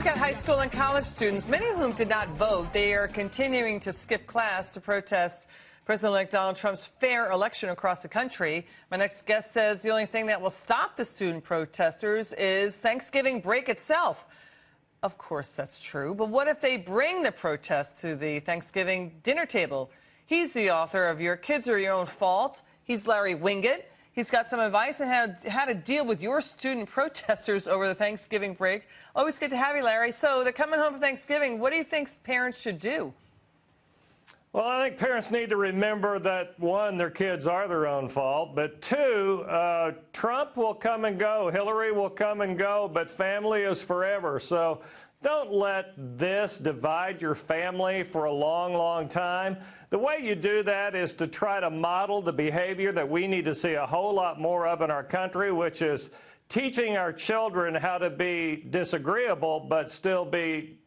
At high school and college students, many of whom did not vote. They are continuing to skip class to protest President-elect Donald Trump's fair election across the country. My next guest says the only thing that will stop the student protesters is Thanksgiving break itself. Of course, that's true. But what if they bring the protest to the Thanksgiving dinner table? He's the author of Your Kids Are Your Own Fault. He's Larry Winget. He's got some advice on how to deal with your student protesters over the Thanksgiving break. Always good to have you, Larry. So they're coming home for Thanksgiving. What do you think parents should do? Well, I think parents need to remember that, one, their kids are their own fault, but two, Trump will come and go, Hillary will come and go, but family is forever. So don't let this divide your family for a long, long time. The way you do that is to try to model the behavior that we need to see a whole lot more of in our country, which is teaching our children how to be disagreeable but still be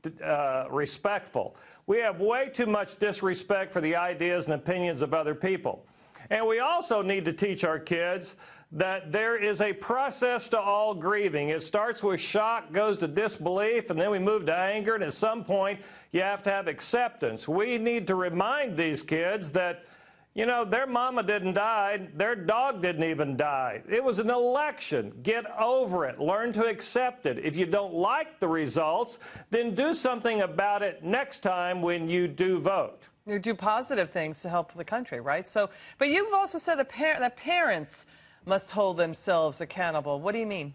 respectful. We have way too much disrespect for the ideas and opinions of other people. And we also need to teach our kids that there is a process to all grieving. It starts with shock, goes to disbelief, and then we move to anger, and at some point you have to have acceptance. We need to remind these kids that, you know, their mama didn't die, their dog didn't even die. It was an election. Get over it. Learn to accept it. If you don't like the results, then do something about it next time when you do vote. You do positive things to help the country, right? So, but you've also said that parents must hold themselves accountable. What do you mean?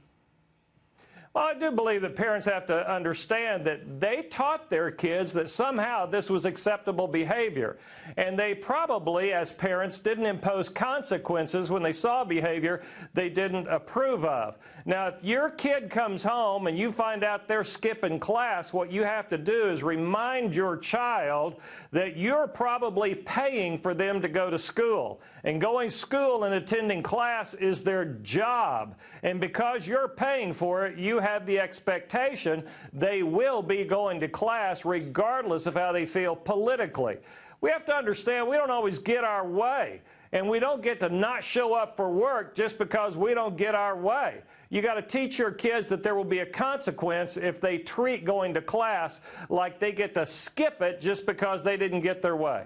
Well, I do believe that parents have to understand that they taught their kids that somehow this was acceptable behavior. And they probably, as parents, didn't impose consequences when they saw behavior they didn't approve of. Now, if your kid comes home and you find out they're skipping class, what you have to do is remind your child that you're probably paying for them to go to school. And going to school and attending class is their job. And because you're paying for it, you have the expectation they will be going to class regardless of how they feel politically. We have to understand we don't always get our way, and we don't get to not show up for work just because we don't get our way. You got to teach your kids that there will be a consequence if they treat going to class like they get to skip it just because they didn't get their way.